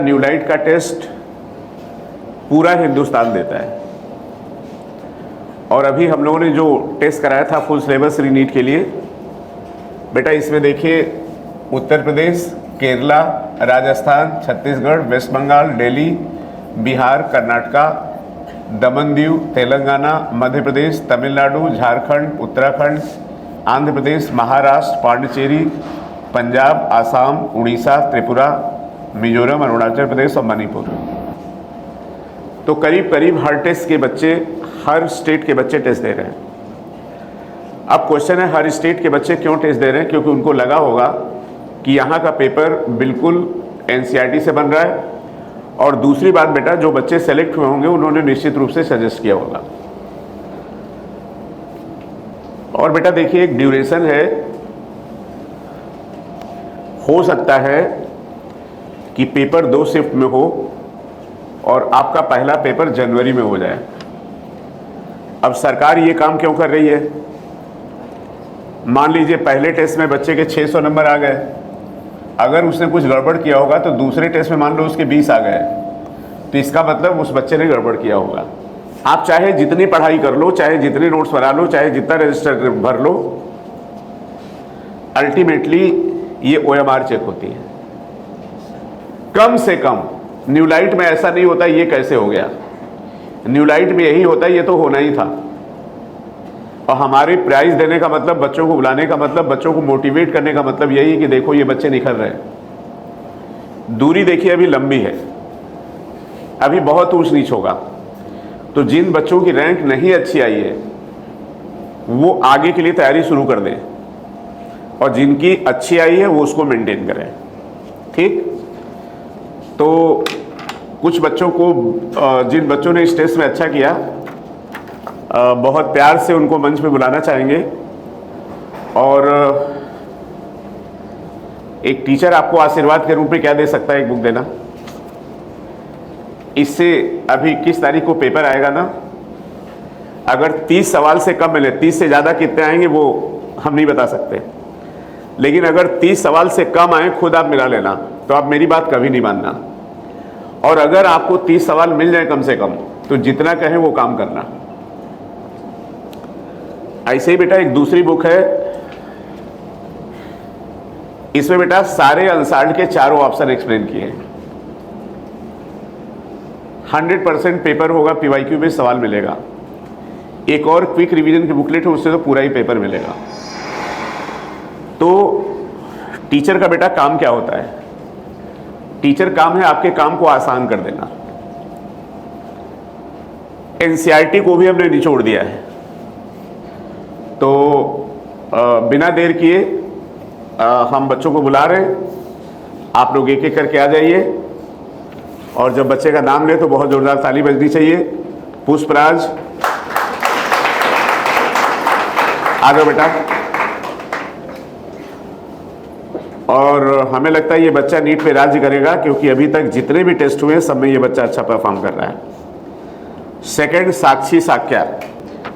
न्यूलाइट का टेस्ट पूरा हिंदुस्तान देता है और अभी हम लोगों ने जो टेस्ट कराया था फुल सिलेबस नीट के लिए, बेटा इसमें देखिए उत्तर प्रदेश, केरला, राजस्थान, छत्तीसगढ़, वेस्ट बंगाल, दिल्ली, बिहार, कर्नाटका, दमन दीव, तेलंगाना, मध्य प्रदेश, तमिलनाडु, झारखंड, उत्तराखंड, आंध्र प्रदेश, महाराष्ट्र, पांडिचेरी, पंजाब, आसाम, उड़ीसा, त्रिपुरा, मिजोरम, अरुणाचल प्रदेश और मणिपुर। तो करीब करीब हर टेस्ट के बच्चे, हर स्टेट के बच्चे टेस्ट दे रहे हैं। अब क्वेश्चन है हर स्टेट के बच्चे क्यों टेस्ट दे रहे हैं? क्योंकि उनको लगा होगा कि यहाँ का पेपर बिल्कुल एनसीईआरटी से बन रहा है, और दूसरी बात बेटा, जो बच्चे सेलेक्ट हुए होंगे उन्होंने निश्चित रूप से सजेस्ट किया होगा। और बेटा देखिए एक ड्यूरेशन है, हो सकता है कि पेपर 2 शिफ्ट में हो और आपका पहला पेपर जनवरी में हो जाए। अब सरकार ये काम क्यों कर रही है? मान लीजिए पहले टेस्ट में बच्चे के 600 नंबर आ गए, अगर उसने कुछ गड़बड़ किया होगा तो दूसरे टेस्ट में मान लो उसके 20 आ गए, तो इसका मतलब उस बच्चे ने गड़बड़ किया होगा। आप चाहे जितनी पढ़ाई कर लो, चाहे जितने नोट्स बना लो, चाहे जितना रजिस्टर भर लो, अल्टीमेटली ये OMR चेक होती है। कम से कम न्यूलाइट में ऐसा नहीं होता ये कैसे हो गया, न्यूलाइट में यही होता है ये तो होना ही था। और हमारे प्राइज देने का मतलब, बच्चों को बुलाने का मतलब, बच्चों को मोटिवेट करने का मतलब यही है कि देखो ये बच्चे निखर रहे हैं। दूरी देखिए अभी लंबी है, अभी बहुत ऊंच नीच होगा। तो जिन बच्चों की रैंक नहीं अच्छी आई है वो आगे के लिए तैयारी शुरू कर दें, और जिनकी अच्छी आई है वो उसको मेंटेन करें। ठीक? तो कुछ बच्चों को, जिन बच्चों ने इस टेस्ट में अच्छा किया, बहुत प्यार से उनको मंच पे बुलाना चाहेंगे। और एक टीचर आपको आशीर्वाद के रूप में क्या दे सकता है? एक बुक देना। इससे अभी 21 तारीख को पेपर आएगा ना, अगर 30 सवाल से कम मिले, 30 से ज़्यादा कितने आएंगे वो हम नहीं बता सकते, लेकिन अगर 30 सवाल से कम आए खुद आप मिला लेना, तो आप मेरी बात कभी नहीं मानना। और अगर आपको 30 सवाल मिल जाए कम से कम, तो जितना कहें वो काम करना। ऐसे ही बेटा एक दूसरी बुक है, इसमें बेटा सारे अनसाल्ड के चारों ऑप्शन एक्सप्लेन किए हैं। 100% पेपर होगा, PYQ में सवाल मिलेगा। एक और क्विक रिवीजन की बुकलेट है, उससे तो पूरा ही पेपर मिलेगा। तो टीचर का बेटा काम क्या होता है? टीचर काम है आपके काम को आसान कर देना। एनसीईआरटी को भी हमने निचोड़ दिया है। तो बिना देर किए हम बच्चों को बुला रहे हैं, आप लोग एक एक करके आ जाइए, और जब बच्चे का नाम ले तो बहुत जोरदार ताली बजनी चाहिए। पुष्पराज आ जाओ बेटा। और हमें लगता है ये बच्चा नीट पे राज्य करेगा, क्योंकि अभी तक जितने भी टेस्ट हुए सब में ये बच्चा अच्छा परफॉर्म कर रहा है। Second Sakshi Shakya,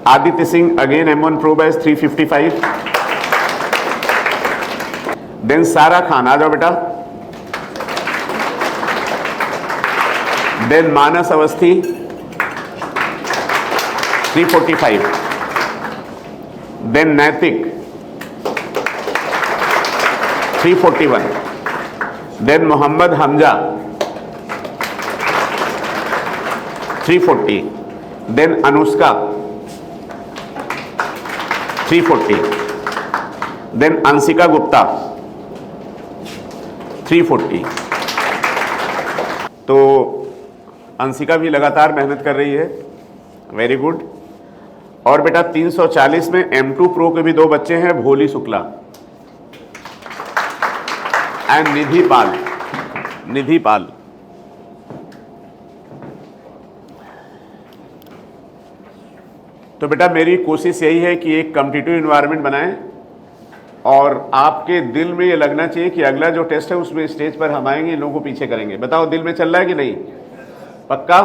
Aditya Singh again M1 Pro batch 355। Then Sara Khan, आ जाओ बेटा। देन मानस Awasthi 345। Then Naitik 341। Then Mohammad Hamza 340। Then Anushka 340। Then Anshika Gupta 340। तो अंशिका भी लगातार मेहनत कर रही है, वेरी गुड। और बेटा 340 में M2 Pro के भी 2 बच्चे हैं, भोली शुक्ला एंड निधि पाल। तो बेटा मेरी कोशिश यही है कि एक कॉम्पिटिटिव इन्वायरमेंट बनाएं, और आपके दिल में ये लगना चाहिए कि अगला जो टेस्ट है उसमें स्टेज पर हम आएंगे, इन लोगों को पीछे करेंगे। बताओ दिल में चल रहा है कि नहीं? पक्का?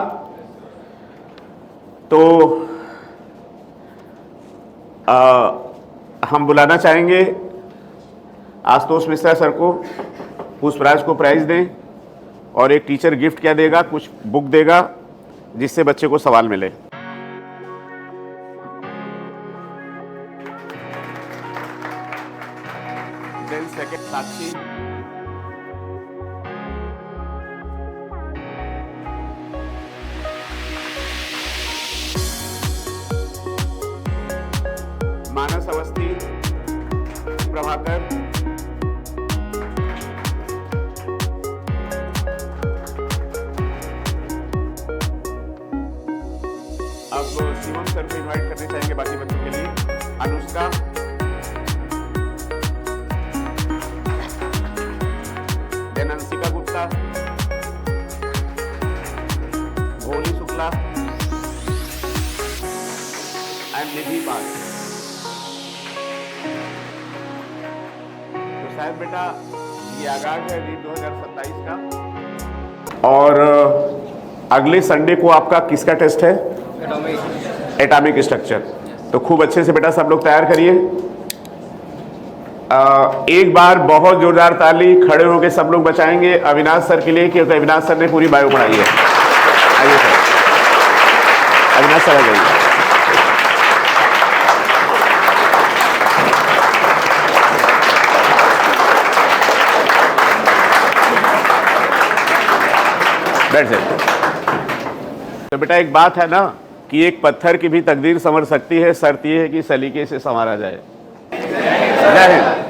तो हम बुलाना चाहेंगे आशुतोष मिश्रा सर को, पुष्पराज को प्राइज दें, और एक टीचर गिफ्ट क्या देगा, कुछ बुक देगा जिससे बच्चे को सवाल मिले। देन सेकंड साक्षी, मानस अवस्थी, प्रभाकर, अब शिवम सर को इनवाइट करने चाहेंगे बाकी बच्चों के लिए। अनुष्का, देन अंशिका गुप्ता, भोली शुक्ला एंड निधि पाल। तो शायद बेटा ये आगाज है नीट 2027 का। और अगले संडे को आपका किसका टेस्ट है? Atomic structure. तो खूब अच्छे से बेटा सब लोग तैयार करिए। एक बार बहुत जोरदार ताली खड़े होकर सब लोग बचाएंगे अविनाश सर के लिए, क्योंकि अविनाश सर ने पूरी बायो पढ़ाई है। आइए सर, अविनाश सर आ जाइए। बैठ जाइए। तो बेटा एक बात है ना कि एक पत्थर की भी तकदीर संवर सकती है, शर्त यह है कि सलीके से संवारा जाए। जय हिंद।